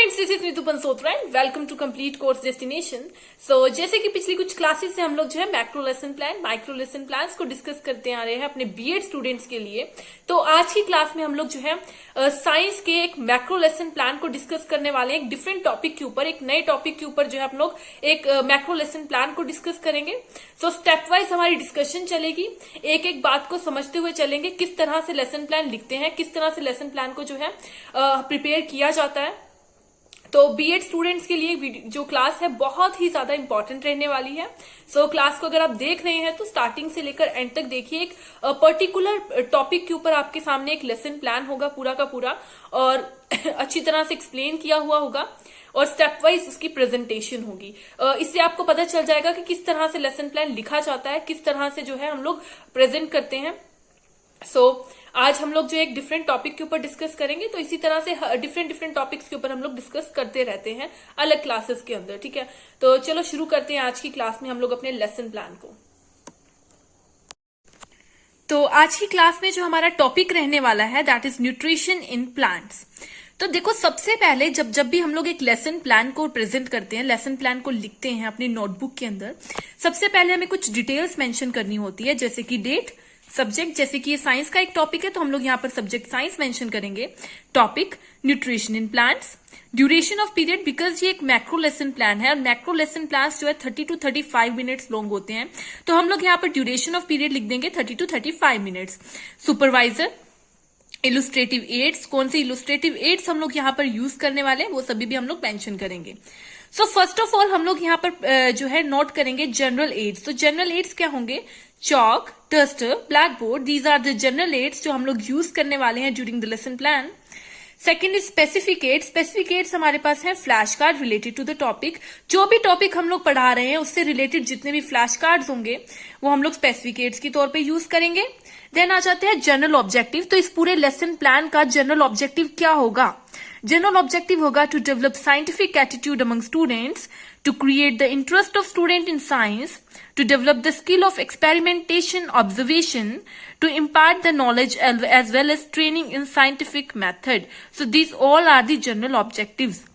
Friends, this is Neetu Pansotra and welcome to complete course destination. So जैसे कि पिछली कुछ क्लासेस से हम लोग जो है macro lesson plan, micro lesson plans को डिस्कस करते आ रहे हैं अपने बीएड स्टूडेंट्स के लिए। तो आज की क्लास में हम लोग जो है साइंस के एक मैक्रो लेसन प्लान को डिस्कस करने वाले हैं। एक डिफरेंट टॉपिक के ऊपर, एक नए टॉपिक के ऊपर जो है हम लोग एक मैक्रो लेसन प्लान को डिस्कस करेंगे। सो स्टेप वाइज हमारी डिस्कशन चलेगी, एक एक बात को समझते हुए चलेंगे, किस तरह से लेसन प्लान लिखते हैं, किस तरह से लेसन प्लान को जो है प्रिपेयर किया जाता है। तो बीएड स्टूडेंट्स के लिए जो क्लास है बहुत ही ज्यादा इंपॉर्टेंट रहने वाली है। सो क्लास को अगर आप देख रहे हैं तो स्टार्टिंग से लेकर एंड तक देखिए। एक पर्टिकुलर टॉपिक के ऊपर आपके सामने एक लेसन प्लान होगा पूरा का पूरा, और अच्छी तरह से एक्सप्लेन किया हुआ होगा और स्टेप वाइज उसकी प्रेजेंटेशन होगी। इससे आपको पता चल जाएगा कि किस तरह से लेसन प्लान लिखा जाता है, किस तरह से जो है हम लोग प्रेजेंट करते हैं। आज हम लोग जो एक डिफरेंट टॉपिक के ऊपर डिस्कस करेंगे, तो इसी तरह से डिफरेंट टॉपिक्स के ऊपर हम लोग डिस्कस करते रहते हैं अलग क्लासेस के अंदर। ठीक है, तो चलो शुरू करते हैं आज की क्लास में हम लोग अपने लेसन प्लान को। तो आज की क्लास में जो हमारा टॉपिक रहने वाला है that is nutrition in plants. तो देखो, सबसे पहले जब भी हम लोग एक लेसन प्लान को प्रेजेंट करते हैं, लेसन प्लान को लिखते हैं अपनी नोटबुक के अंदर, सबसे पहले हमें कुछ डिटेल्स मेंशन करनी होती है, जैसे कि डेट, सब्जेक्ट, जैसे कि ये साइंस का एक टॉपिक है तो हम लोग यहाँ पर सब्जेक्ट साइंस मेंशन करेंगे, topic nutrition in plants, duration of period, because ये एक मैक्रो लेसन प्लान है और मैक्रो लेसन प्लान्स जो है 30 to 35 मिनट्स लॉन्ग होते हैं, तो हम लोग यहाँ पर ड्यूरेशन ऑफ पीरियड लिख देंगे 30 to 35 मिनट्स। सुपरवाइजर, इलुस्ट्रेटिव एड्स, कौन से इलुस्ट्रेटिव एड्स हम लोग यहाँ पर यूज करने वाले हैं वो सभी भी हम लोग मेंशन करेंगे। सो फर्स्ट ऑफ ऑल हम लोग यहाँ पर जो है नोट करेंगे जनरल एड्स। तो जनरल एड्स क्या होंगे? Chalk, duster, black board, these are the general aids जो हम लोग यूज करने वाले हैं during the lesson plan. Second is specific aids. Specific aids हमारे पास है flash card related to the topic. जो भी टॉपिक हम लोग पढ़ा रहे हैं उससे रिलेटेड जितने भी फ्लैश कार्ड्स होंगे वो हम लोग स्पेसिफिक एड्स के तौर पे यूज करेंगे। देन आ जाते हैं जनरल ऑब्जेक्टिव। तो इस पूरे लेसन प्लान का जनरल ऑब्जेक्टिव क्या होगा? जनरल ऑब्जेक्टिव होगा to develop scientific attitude among students, to create the interest of student in science, to develop the skill of experimentation, observation, to impart the knowledge as well as training in scientific method. So these all are the general objectives.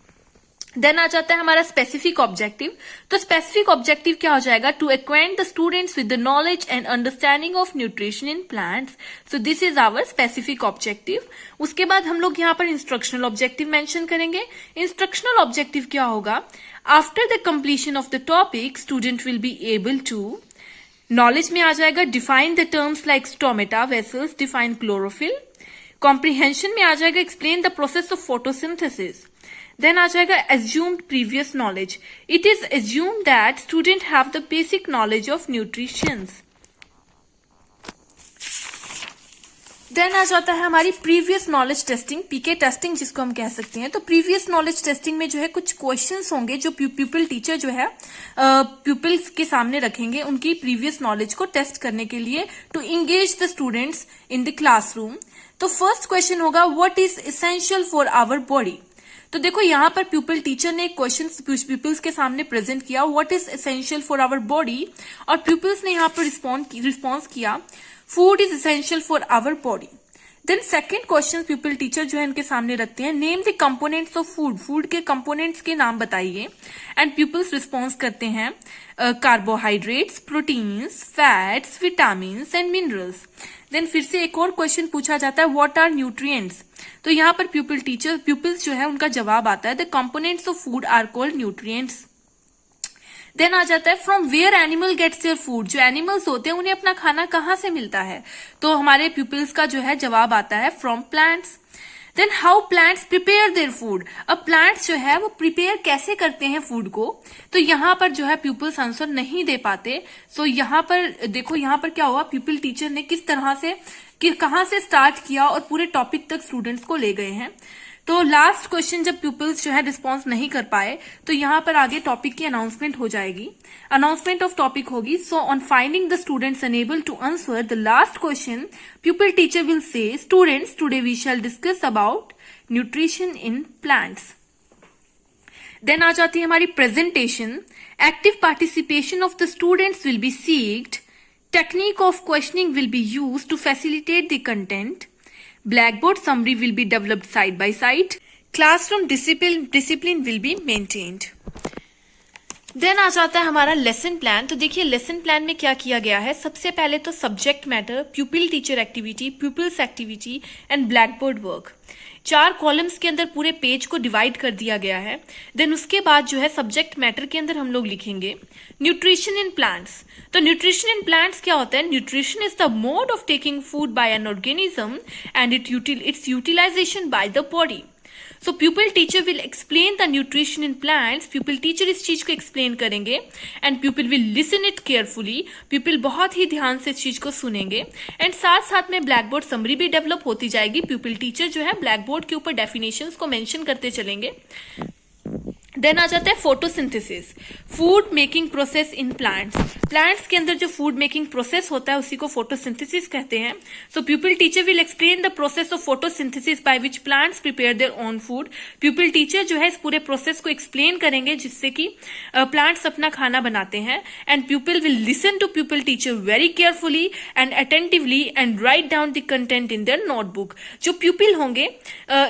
Then आ जाता है हमारा specific objective. तो specific objective क्या हो जाएगा? To acquaint the students with the knowledge and understanding of nutrition in plants. So this is our specific objective. उसके बाद हम लोग यहाँ पर इंस्ट्रक्शनल ऑब्जेक्टिव मेंशन करेंगे। इंस्ट्रक्शनल ऑब्जेक्टिव क्या होगा? After the completion of the topic student will be able to, knowledge में आ जाएगा define the terms like stomata, vessels, define chlorophyll. Comprehension में आ जाएगा explain the process of photosynthesis. Then आ जाएगा assumed previous knowledge. It is assumed that student have the basic knowledge of nutrition. Then आ जाता है हमारी previous knowledge testing, PK testing जिसको हम कह सकते हैं। तो प्रीवियस नॉलेज टेस्टिंग में जो है कुछ क्वेश्चंस होंगे जो प्यूपिल टीचर जो है प्यूपिल्स के सामने रखेंगे उनकी प्रीवियस नॉलेज को टेस्ट करने के लिए, to engage the students in the classroom. तो फर्स्ट क्वेश्चन होगा what is essential for our body. तो देखो यहाँ पर प्यूपिल टीचर ने एक क्वेश्चन प्यूपिल्स के सामने प्रेजेंट किया, what is essential for our body, और प्यूपिल्स ने यहाँ पर रिस्पॉन्स किया food is essential for our body. Then second question pupil teacher जो है इनके सामने रखते हैं, name the components of food, food के कंपोनेंट्स के नाम बताइए। एंड प्यूपिल्स रिस्पॉन्स करते हैं carbohydrates, proteins, fats, vitamins and minerals. Then फिर से एक और क्वेश्चन पूछा जाता है व्हाट आर न्यूट्रिएंट्स। तो यहाँ पर प्यूपिल्स जो है उनका जवाब आता है the components of food are called nutrients. Then आ जाता है from where animal gets their food, जो एनिमल्स होते हैं उन्हें अपना खाना कहाँ से मिलता है। तो हमारे प्यूपिल्स का जो है जवाब आता है from plants. Then how plants prepare their food, अब प्लांट्स जो है वो प्रिपेयर कैसे करते हैं फूड को। तो यहाँ पर जो है प्यूपिल्स आंसर नहीं दे पाते। सो यहाँ पर देखो, यहाँ पर क्या हुआ, प्यूपिल टीचर ने किस तरह से कहाँ से स्टार्ट किया और पूरे टॉपिक तक स्टूडेंट्स को ले गए हैं। तो लास्ट क्वेश्चन जब प्यूपिल्स जो है रिस्पॉन्स नहीं कर पाए तो यहाँ पर आगे टॉपिक की अनाउंसमेंट हो जाएगी, अनाउंसमेंट ऑफ टॉपिक होगी। So on finding the students unable to answer the last question, pupil teacher will say students today we shall discuss about nutrition in plants. Then आ जाती है हमारी presentation. Active participation of the students will be seeked, technique of questioning will be used to facilitate the content, blackboard summary will be developed side by side, classroom discipline will be maintained. Then आ जाता है हमारा lesson plan. तो देखिए lesson plan में क्या किया गया है, सबसे पहले तो subject matter, प्यूपिल teacher activity, pupils activity and black board work, 4 columns के अंदर पूरे पेज को डिवाइड कर दिया गया है। देन उसके बाद जो है सब्जेक्ट मैटर के अंदर हम लोग लिखेंगे न्यूट्रिशन इन प्लांट्स। तो न्यूट्रिशन इन प्लांट्स क्या होता है, nutrition is the mode of taking food by an organism and its utilisation by the body. So pupil teacher will explain the nutrition in plants, pupil teacher इस चीज को explain करेंगे and pupil will listen it carefully, pupil बहुत ही ध्यान से इस चीज को सुनेंगे एंड साथ साथ में ब्लैक बोर्ड समरी भी डेवलप होती जाएगी। प्यूपिल टीचर जो है ब्लैक बोर्ड के ऊपर डेफिनेशंस को मेंशन करते चलेंगे। देन आ जाता है photosynthesis, food making process in plants. Plants के अंदर जो फूड मेकिंग प्रोसेस होता है उसी को फोटोसिंथेसिस कहते हैं। So pupil teacher will explain the process of photosynthesis by which plants prepare their own food. Pupil teacher जो है इस पूरे प्रोसेस को एक्सप्लेन करेंगे जिससे कि प्लांट्स अपना खाना बनाते हैं and pupil will listen to pupil teacher very carefully and attentively and write down the content in their notebook. जो प्यूपिल होंगे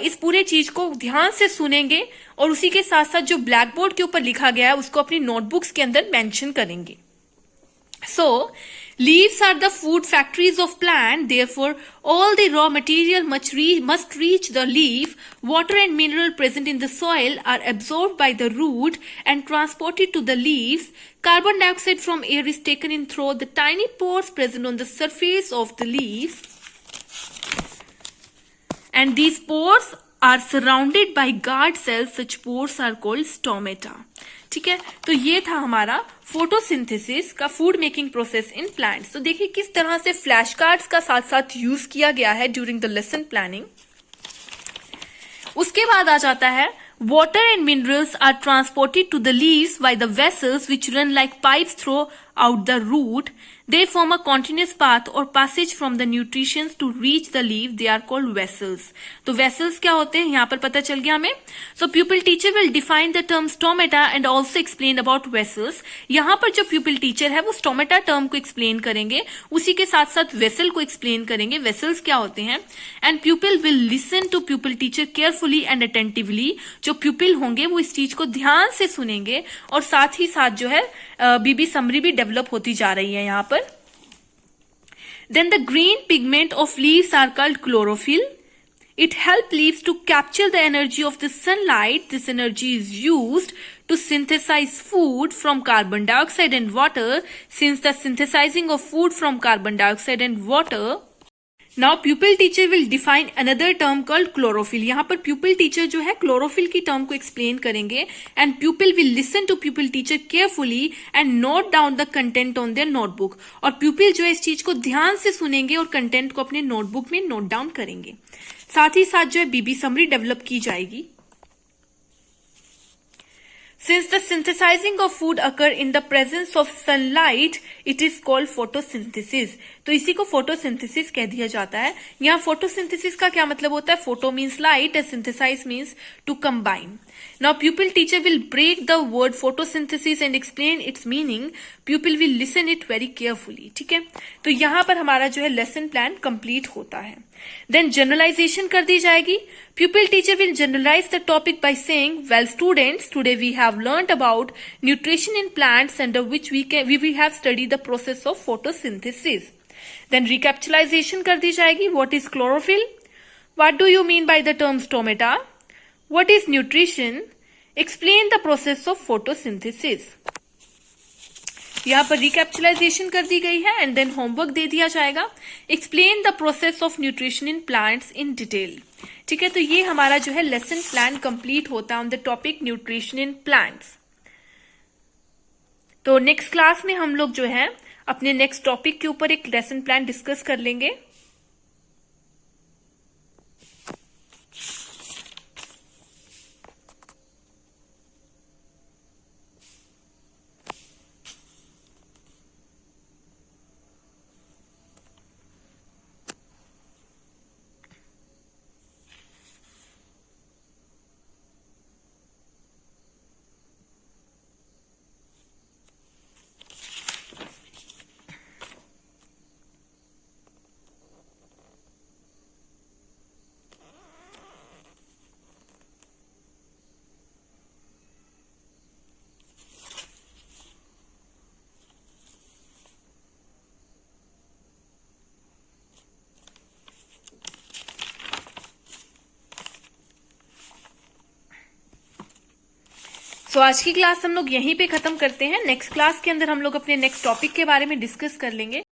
इस पूरे चीज को ध्यान से सुनेंगे और उसी के साथ साथ जो ब्लैक बोर्ड के ऊपर लिखा गया है उसको अपनी नोटबुक्स के अंदर मेंशन करेंगे। So, leaves are the food factories of plant. Therefore, all the raw material must reach the leaf. Water and mineral present in the soil are absorbed by the root and transported to the leaves. Carbon dioxide from air is taken in through the tiny pores present on the surface of the leaf. And these pores are surrounded by guard cells. Such pores are called stomata. ठीक है, तो ये था हमारा photosynthesis का food making process in plants. तो देखिए किस तरह से फ्लैश कार्ड्स का साथ साथ यूज किया गया है ड्यूरिंग द लेसन प्लानिंग। उसके बाद आ जाता है water and minerals are transported to the leaves by the vessels which run like pipes throughout the root. They form a continuous path or passage from the nutrients to reach the leaf. They are called vessels. तो vessels क्या होते हैं यहाँ पर पता चल गया हमें। So pupil teacher will define the term stomata and also explain about vessels. यहाँ पर जो pupil teacher है वो stomata term को explain करेंगे, उसी के साथ साथ vessel को explain करेंगे, vessels क्या होते हैं। And pupil will listen to pupil teacher carefully and attentively. जो प्यूपिल होंगे वो इस चीज को ध्यान से सुनेंगे और साथ ही साथ जो है बीबी समरी भी डेवलप होती जा रही है यहाँ पर। Then the green pigment of leaves are called chlorophyll. It helps leaves to capture the energy of the sunlight. This energy is used to synthesize food from carbon dioxide and water. Since the synthesizing of food from carbon dioxide and water, now pupil teacher will define another term called chlorophyll. यहाँ पर pupil teacher जो है chlorophyll की term को explain करेंगे and pupil will listen to pupil teacher carefully and note down the content on their notebook. और pupil जो है इस चीज को ध्यान से सुनेंगे और content को अपने notebook में note down करेंगे. साथ ही साथ जो है बीबी समरी डेवलप की जाएगी. Since the synthesizing of food occur in the presence of sunlight, it is called photosynthesis. तो इसी को photosynthesis कह दिया जाता है. यहाँ photosynthesis का क्या मतलब होता है? Photo means light and synthesize means to combine. Now pupil teacher will break the word photosynthesis and explain its meaning. Pupil will listen it very carefully. ठीक है, तो यहाँ पर हमारा जो है lesson plan complete होता है. Then generalization कर दी जाएगी. Pupil teacher will generalize the topic by saying, well students, today we have learnt about nutrition in plants under which we have studied the process of photosynthesis. Then recapitalization कर दी जाएगी. What is chlorophyll? What do you mean by the term stomata? What is nutrition? Explain the process of photosynthesis. यहाँ पर रिकैप्चुलाइजेशन कर दी गई है and then homework दे दिया जाएगा. Explain the process of nutrition in plants in detail. ठीक है, तो ये हमारा जो है लेसन प्लान कंप्लीट होता है on the topic nutrition in plants. तो नेक्स्ट क्लास में हम लोग जो है अपने नेक्स्ट टॉपिक के ऊपर एक लेसन प्लान डिस्कस कर लेंगे. तो आज की क्लास हम लोग यहीं पे खत्म करते हैं। नेक्स्ट क्लास के अंदर हम लोग अपने नेक्स्ट टॉपिक के बारे में डिस्कस कर लेंगे।